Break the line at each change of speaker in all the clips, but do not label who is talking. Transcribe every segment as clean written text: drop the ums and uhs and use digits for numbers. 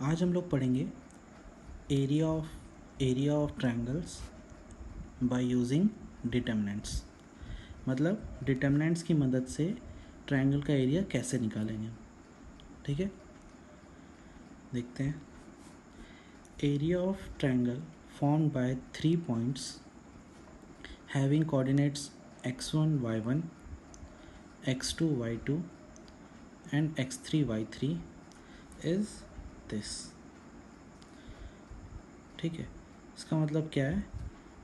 आज हम लोग पढ़ेंगे area of triangles by using determinants. मतलब डिटर्मिनेंट्स की मदद से ट्रायंगल का एरिया कैसे निकालेंगे। ठीक है, देखते हैं। Area of triangle formed by 3 points having coordinates x1 y1 x2 y2 and x3 y3 is this. ठीक है, इसका मतलब क्या है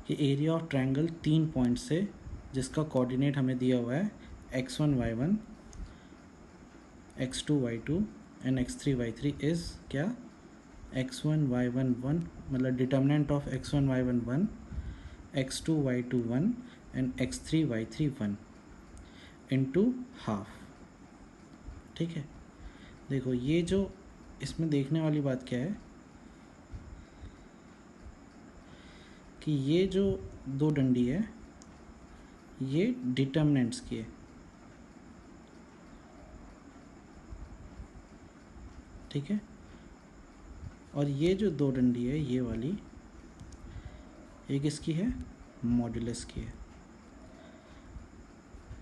कि एरिया ऑफ ट्रायंगल 3 पॉइंट से जिसका कोऑर्डिनेट हमें दिया हुआ है x1 y1 x2 y2 and x3 y3 is क्या, x1 y1 1, मतलब determinant of x1 y1 1, x2 y2 1 and x3 y3 1 into half. ठीक है, देखो ये जो इसमें देखने वाली बात क्या है कि ये जो दो डंडी है ये डिटर्मिनेंट्स की है। ठीक है, और ये जो दो डंडी है ये वाली, एक इसकी है मॉड्यूलस की है।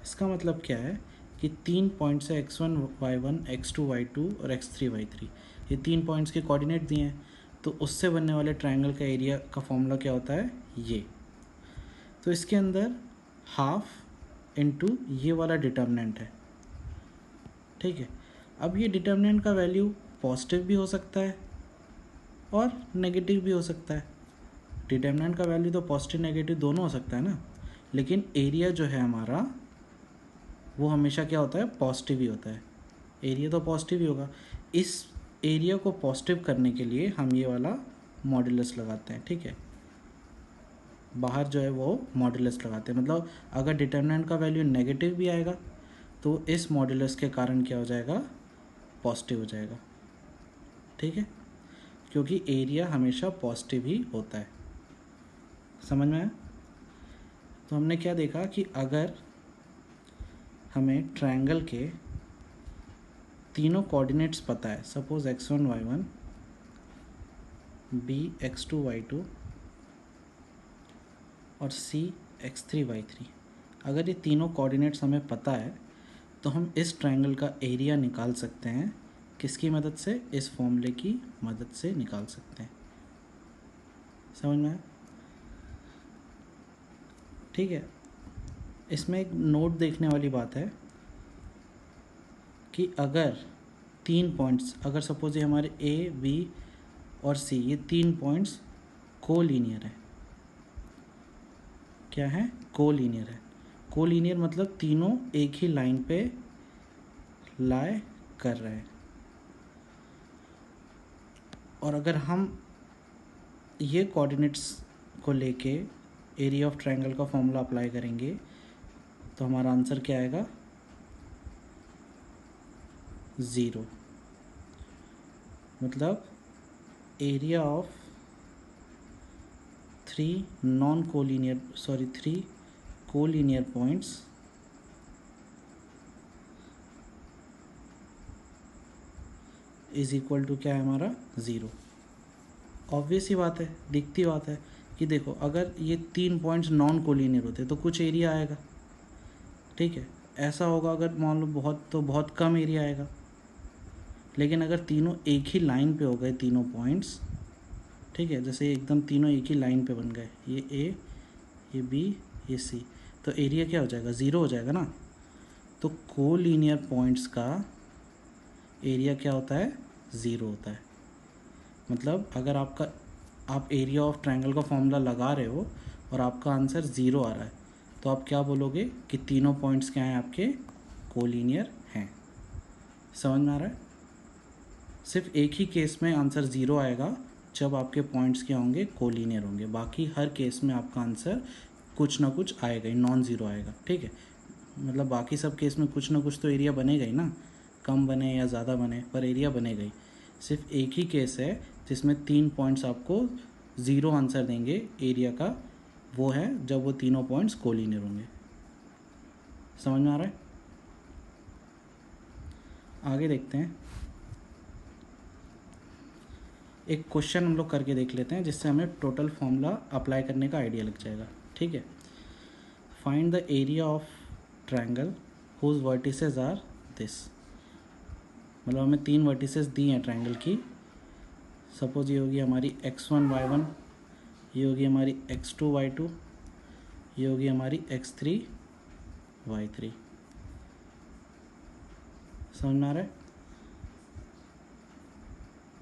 इसका मतलब क्या है कि 3 पॉइंट से x1 y1 x2 y2 और x3 y3 ये 3 पॉइंट्स के कोऑर्डिनेट दिए हैं, तो उससे बनने वाले ट्रायंगल का एरिया का फॉर्मूला क्या होता है ये। तो इसके अंदर हाफ इनटू ये वाला डिटर्मिनेंट है। ठीक है, अब ये डिटर्मिनेंट का वैल्यू पॉजिटिव भी हो सकता है और नेगेटिव भी हो सकता है। डिटर्मिनेंट का वैल्यू तो पॉजिटिव नेगेटिव दोनों हो सकता है ना, लेकिन एरिया जो है हमारा वो हमेशा क्या होता है, पॉजिटिव ही होता है। एरिया तो पॉजिटिव ही होगा। इस एरिया को पॉजिटिव करने के लिए हम ये वाला मॉड्यूलस लगाते हैं। ठीक है, बाहर जो है वो मॉड्यूलस लगाते हैं, मतलब अगर डिटर्मिनेंट का वैल्यू नेगेटिव भी आएगा तो इस मॉड्यूलस के कारण क्या हो जाएगा, पॉजिटिव हो जाएगा। ठीक है, क्योंकि एरिया हमेशा पॉजिटिव ही होता है। समझ में आया? तो हमने क्या देखा कि अगर हमें ट्रायंगल के तीनों कोऑर्डिनेट्स पता है, suppose x1 y1 b x2 y2 और c x3 y3, अगर ये तीनों कोऑर्डिनेट्स हमें पता है तो हम इस ट्रायंगल का एरिया निकाल सकते हैं। किसकी मदद से? इस फॉर्मूले की मदद से निकाल सकते हैं। समझ में आया? ठीक है, इसमें एक नोट देखने वाली बात है कि अगर 3 पॉइंट्स, अगर सपोज ये हमारे ए बी और सी ये 3 पॉइंट्स कोलीनियर है। क्या है? कोलीनियर है। कोलीनियर मतलब तीनों एक ही लाइन पे लाए कर रहे हैं। और अगर हम ये कोऑर्डिनेट्स को लेके एरिया ऑफ ट्रायंगल का फॉर्मूला अप्लाई करेंगे तो हमारा आंसर क्या आएगा, 0। मतलब area of 3 collinear points is equal to क्या है हमारा, 0। ऑब्वियस ही बात है, दिखती बात है कि देखो अगर ये 3 पॉइंट्स नॉन कोलीनियर होते तो कुछ एरिया आएगा। ठीक है, ऐसा होगा अगर मान लो बहुत तो बहुत कम एरिया आएगा। लेकिन अगर तीनों एक ही लाइन पे हो गए तीनों पॉइंट्स, ठीक है, जैसे एकदम तीनों एक ही लाइन पे बन गए, ये ए ये बी ये सी, तो एरिया क्या हो जाएगा, 0 हो जाएगा ना। तो कोलीनियर पॉइंट्स का एरिया क्या होता है, 0 होता है। मतलब अगर आप एरिया ऑफ ट्रायंगल का फॉर्मूला लगा रहे हो और आपका आंसर 0 आ रहा है तो आप क्या बोलोगे कि तीनों पॉइंट्स क्या हैं, आपके कोलीनियर हैं। समझ में आ रहा है? सिर्फ एक ही केस में आंसर 0 आएगा जब आपके पॉइंट्स क्या होंगे, कोलीनियर होंगे। बाकी हर केस में आपका आंसर कुछ ना कुछ आएगा ही, नॉन ज़ीरो आएगा। ठीक है, मतलब बाकी सब केस में कुछ ना कुछ तो एरिया बनेगा ही ना, कम बने या ज़्यादा बने पर एरिया बनेगा ही। सिर्फ एक ही केस है जिसमें 3 पॉइंट्स आपको 0 आंसर देंगे एरिया का, वो है जब वो तीनों पॉइंट्स कोलीनियर होंगे। समझ में आ रहा है? आगे देखते हैं। एक क्वेश्चन हम लोग करके देख लेते हैं जिससे हमें टोटल फॉर्मूला अप्लाई करने का आइडिया लग जाएगा। ठीक है, find the area of triangle whose vertices are this. मतलब हमें 3 वर्टिसेस दी हैं ट्रायंगल की। सपोज ये होगी हमारी x1 y1, ये होगी हमारी x2 y2, ये होगी हमारी x3 y3। समझ में आ रहा है?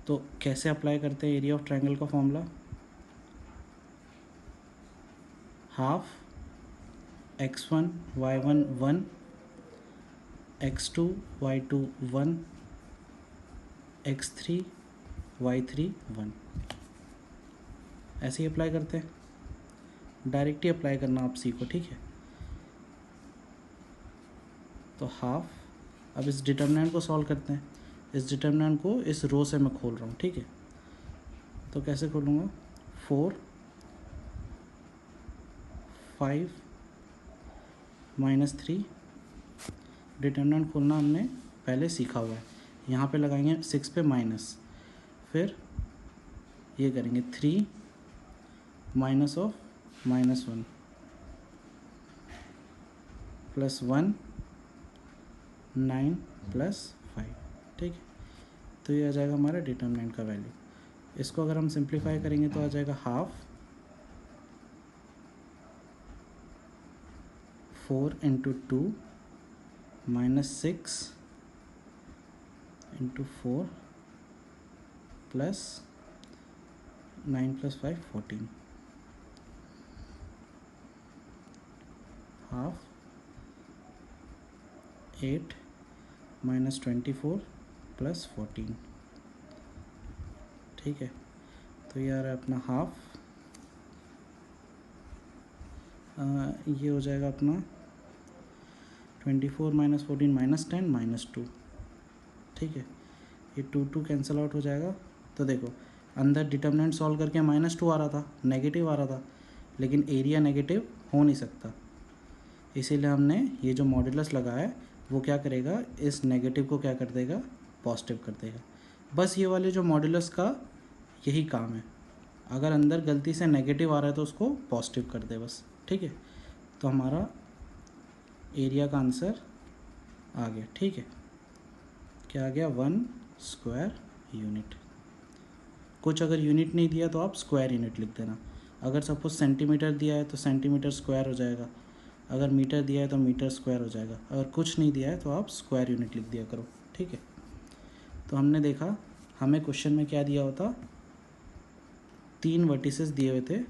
तो कैसे अप्लाई करते हैं एरिया ऑफ ट्रायंगल का formula? Half x1 y1 1, x2 y2 1, x3 y3 1। ऐसे ही अप्लाई करते हैं, डायरेक्ट ही अप्लाई करना आप सीखो। ठीक है, तो हाफ। अब इस डिटर्मिनेंट को सॉल्व करते हैं। इस डिटर्मिनेंट को इस रो से मैं खोल रहा हूँ। ठीक है, तो कैसे खोलूँगा? 4 5 -3। डिटर्मिनेंट खोलना हमने पहले सीखा हुआ है। यहाँ पे लगाएंगे 6 पे माइनस, फिर ये करेंगे 3 माइनस ऑफ -1 प्लस 1 9 प्लस 5। ठीक है, तो ये आ जाएगा हमारा डिटर्मिनेंट का वैल्यू। इसको अगर हम सिंप्लीफाई करेंगे तो आ जाएगा हाफ 4 × 2 -6 × 4 प्लस 9 + 5 14। Half 8 -24 plus 14। ठीक है, तो ये आ रहा है अपना हाफ। ये हो जाएगा अपना 24 - 14 -10 -2। ठीक है, ये 2 कैंसिल आउट हो जाएगा। तो देखो अंदर डिटर्मिनेंट सॉल्व करके -2 आ रहा था, नेगेटिव आ रहा था, लेकिन एरिया नेगेटिव हो नहीं सकता। इसीलिए हमने ये जो मॉड्यूलस लगाया है वो क्या करेगा, इस नेगेटिव को क्या कर देगा, पॉजिटिव कर देगा। बस ये वाले जो मॉड्यूलस का यही काम है। अगर अंदर गलती से नेगेटिव आ रहा है तो उसको पॉजिटिव कर दे बस। ठीक है, तो हमारा एरिया का आंसर आ गया। ठीक है, क्या आ गया? 1 स्क्वायर यूनिट। कुछ अगर यूनिट नहीं दिया तो आप स्क्वायर यूनिट लिख देना। अगर सपोज सेंटीमीटर दिया है तो सेंटीमीटर स्क्वायर हो जाएगा, अगर मीटर दिया है तो मीटर स्क्वायर हो जाएगा। अगर कुछ नहीं दिया है तो आप स्क्वायर यूनिट लिख दिया करो। ठीक है, तो हमने देखा हमें क्वेश्चन में क्या दिया होता, 3 वर्टिसेस दिए हुए थे,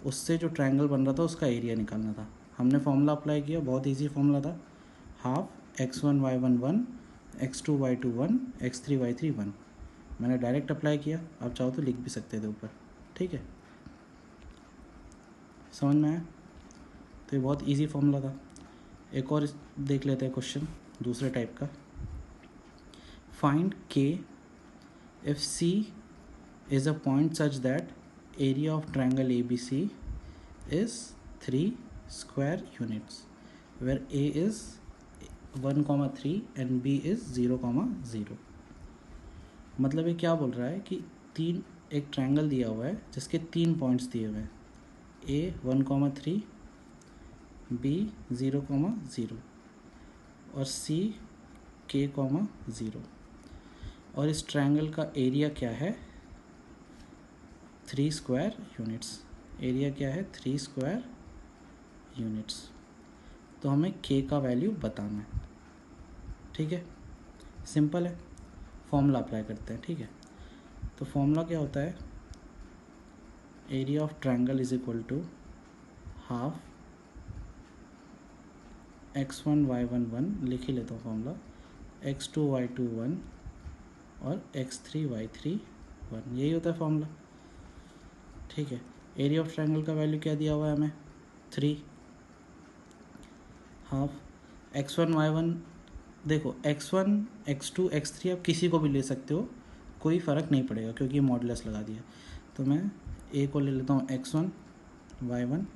उससे जो ट्रायंगल बन रहा था उसका एरिया निकालना था। हमने फॉर्मूला अप्लाई किया, बहुत इजी फॉर्मूला था। Half x1 y1 1, x2 y2 1, x3 y3 1। मैंने डायरेक्ट अप्लाई किया, आप चाहो तो लिख भी सकते थे ऊपर। ठीक है, समझ में आया? तो ये बहुत इजी फॉर्मूला था। एक और देख लेते हैं क्वेश्चन दूसरे टाइप का। Find k if C is a point such that area of triangle ABC is 3 square units where A is 1,3 and B is 0,0। मतलब ये क्या बोल रहा है कि एक ट्रायंगल दिया हुआ है जिसके 3 पॉइंट्स दिए हुए हैं, A 1,3, B 0,0 और C K,0। और इस ट्रायंगल का एरिया क्या है? 3 स्क्वायर यूनिट्स। एरिया क्या है? 3 स्क्वायर यूनिट्स। तो हमें k का वैल्यू बताना है। ठीक है, सिंपल है, फॉर्मूला अप्लाई करते हैं। ठीक है, तो फॉर्मूला क्या होता है, area of triangle is equal to half x1 y1 1, लिख ही लेता हूँ फॉर्मूला, x2 y2 1 और x3 y3 1। यही होता है फॉर्मूला। ठीक है, एरिया ऑफ ट्रायंगल का वैल्यू क्या दिया हुआ है हमें? 3। हाफ x1 y1, देखो x1 x2 x3 आप किसी को भी ले सकते हो, कोई फ़र्क नहीं पड़ेगा क्योंकि मॉडुलस लगा दिया। तो मैं a को ले लेता हूँ x1 y1,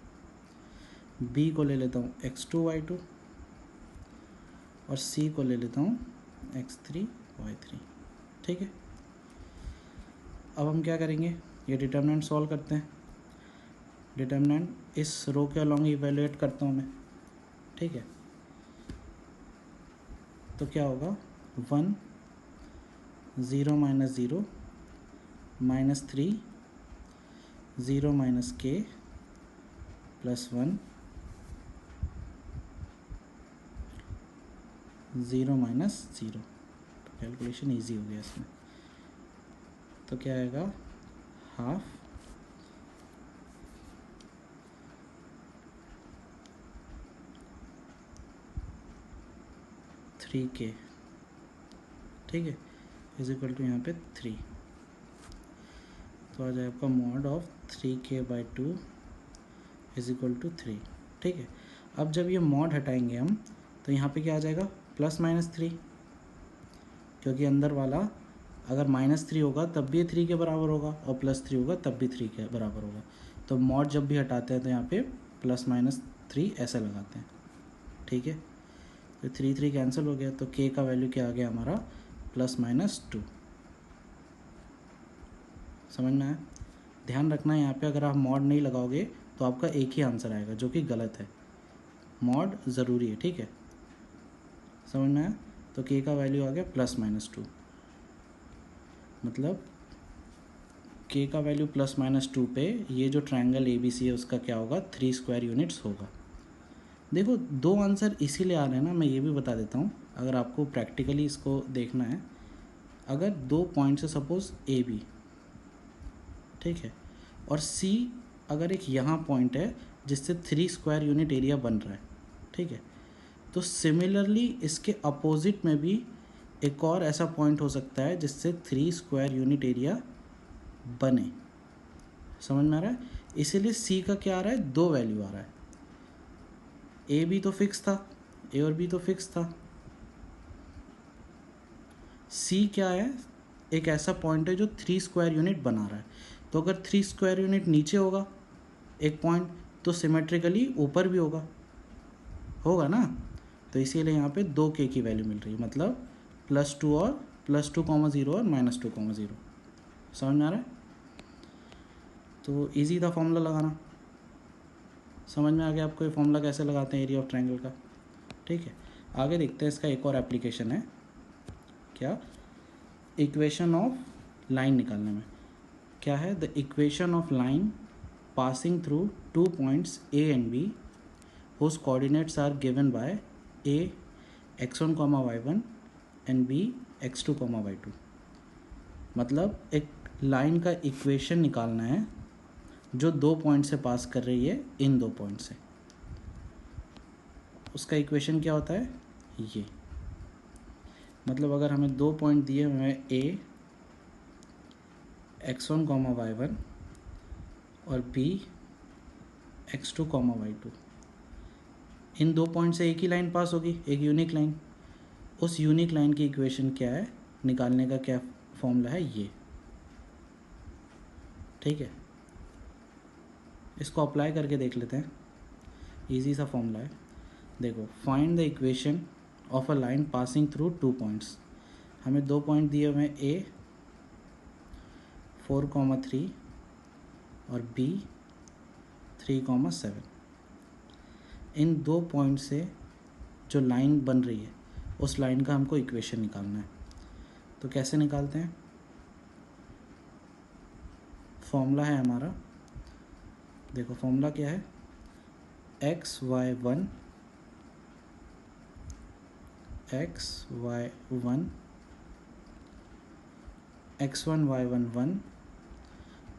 b को ले लेता हूँ x2 y2 और c को ले लेता हूँ x3 y3। ठीक है, अब हम क्या करेंगे, ये डिटर्मिनेंट सॉल्व करते हैं। डिटर्मिनेंट इस रो के अलॉन्ग इवेलुएट करता हूँ मैं, ठीक है। तो क्या होगा, 1 0 minus 0 -3 0 minus k plus 1 0 minus 0। तो कैलकुलेशन इजी हो गया इसमें। तो क्या आएगा, हाफ 3k, ठीक है, इज इक्वल टू यहाँ पे 3। तो आ जाए आपका mod of 3k/2 is equal to 3, ठीक है। अब जब ये मॉड हटाएंगे हम तो यहाँ पे क्या आ जाएगा, +-3, क्योंकि अंदर वाला अगर -3 होगा तब भी 3 के बराबर होगा और +3 होगा तब भी 3 के बराबर होगा। तो मॉड जब भी हटाते हैं तो यहाँ पे +-3 ऐसे लगाते हैं, ठीक है। तो 3 कैंसिल हो गया, तो k का वैल्यू क्या आ गया हमारा, +-2। समझ में आया। ध्यान रखना यहाँ पे अगर आप मॉड नहीं लगाओगे तो आपका एक ही आंसर आएगा, जो कि गलत है। मॉड ज़रूरी है, ठीक है, समझ में आया। तो k का वैल्यू आ गया +-2, मतलब k का वैल्यू +-2 पे ये जो ट्रायंगल ABC है उसका क्या होगा, 3 स्क्वायर यूनिट्स होगा। देखो 2 आंसर इसीलिए आ रहे हैं ना, मैं ये भी बता देता हूँ अगर आपको प्रैक्टिकली इसको देखना है। अगर 2 पॉइंट्स है सपोज AB, ठीक है, और C अगर एक यहाँ पॉइंट है जिससे 3 स्क्वायर यूनिट एरिया बन रहा है, ठीक है, तो सिमिलरली इसके अपोजिट में भी एक और ऐसा पॉइंट हो सकता है जिससे 3 स्क्वायर यूनिट एरिया बने। समझ में आ रहा है। इसीलिए C का क्या आ रहा है, 2 वैल्यू आ रहा है। A भी तो फिक्स था, A और B तो फिक्स था। C क्या है, एक ऐसा पॉइंट है जो 3 स्क्वायर यूनिट बना रहा है। तो अगर 3 स्क्वायर यूनिट नीचे होगा एक पॉइंट, तो सिमेट्रिकली ऊपर भी होगा ना। तो इसीलिए यहाँ पे 2k की वैल्यू मिल रही है, मतलब +2 और +2, 0 और -2, 0। समझ में आ रहा है। तो इजी था फॉर्मूला लगाना। समझ में आ गया आपको ये फॉर्मूला कैसे लगाते हैं एरिया ऑफ ट्रायंगल का, ठीक है। आगे देखते हैं, इसका एक और एप्लीकेशन है, क्या, इक्वेशन ऑफ लाइन निकालने में। क्या है, the equation of line passing through 2 points A and B whose coordinates are given by A x1, y1 and B x2, y2। मतलब एक लाइन का इक्वेशन निकालना है जो 2 पॉइंट से पास कर रही है, इन 2 पॉइंट से। उसका इक्वेशन क्या होता है, ये, मतलब अगर हमें 2 पॉइंट दिए हुए हैं A x1, y1 और B x2, y2, इन 2 पॉइंट से एक ही लाइन पास होगी, एक यूनिक लाइन। उस यूनिक लाइन की इक्वेशन क्या है, निकालने का क्या फॉर्मूला है, ये, ठीक है। इसको अप्लाई करके देख लेते हैं, इजी सा फॉर्मूला है। देखो, find the equation of a line passing through 2 points. हमें 2 पॉइंट दिए हुए हैं, A 4,3 और B 3,7। इन 2 पॉइंट से जो लाइन बन रही है उस लाइन का हमको इक्वेशन निकालना है। तो कैसे निकालते हैं, फॉर्मूला है हमारा, देखो फॉर्मूला क्या है, x1 x1 y1 1।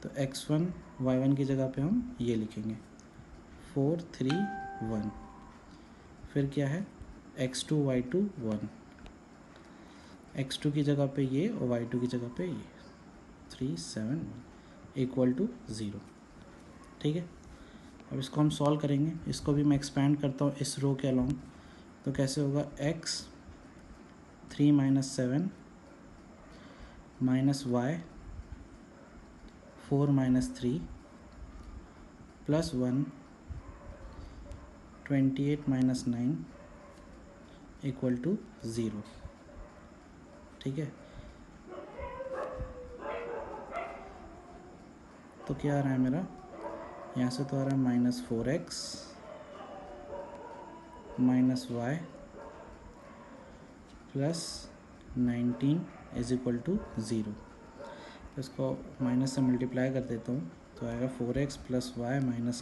तो x1 y1 की जगह पे हम ये लिखेंगे 4 3 1। फिर क्या है, x2 y2 1, x2 की जगह पे ये और y2 की जगह पे ये 3 7 1 इक्वल टू 0, ठीक है। अब इसको हम सॉल्व करेंगे, इसको भी मैं एक्सपैंड करता हूँ इस रो के अलॉन्ग। तो कैसे होगा, x 3 - 7 - y 4 - 3 plus 1 28 - 9 equal to 0, ठीक है। तो क्या आ रहा है मेरा, यहाँ से तो आ रहा है -4x -y + 19 = 0। इसको माइनस से मल्टीप्लाई कर देता हूँ तो आएगा 4x + y - 19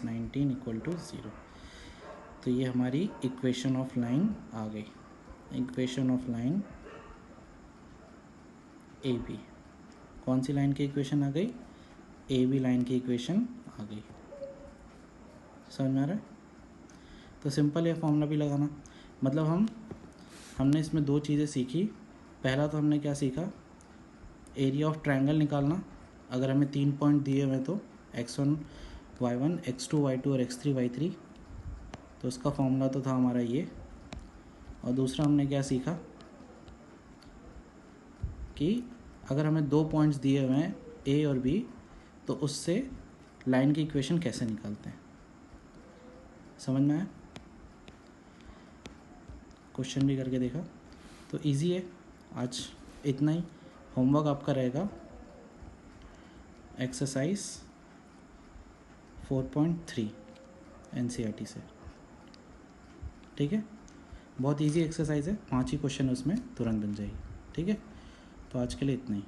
= 0। तो ये हमारी इक्वेशन ऑफ लाइन आ गई, equation of line A B. कौन सी लाइन की इक्वेशन आ गई, ए बी लाइन की इक्वेशन आ गई। समझ में आ रहा है? तो सिंपल है फॉर्मूला भी लगाना। मतलब हमने इसमें दो चीज़ें सीखी। पहला तो हमने क्या सीखा, एरिया ऑफ ट्रायंगल निकालना। अगर हमें 3 पॉइंट दिए हुए तो x1 y1 x2 y2 और x3 y3, तो उसका फॉर्मूला तो था हमारा ये। और दूसरा हमने क्या सीखा कि अगर हमें 2 पॉइंट्स दिए हुए हैं ए और बी, तो उससे लाइन की इक्वेशन कैसे निकालते हैं। समझ में आया? क्वेश्चन भी करके देखा तो इजी है। आज इतना ही। होमवर्क आपका रहेगा एक्सरसाइज 4.3 NCERT से। ठीक है, बहुत इजी एक्सरसाइज है, 5 ही क्वेश्चन उसमें तुरंत बन जाएगी। ठीक है, तो आज के लिए इतना ही।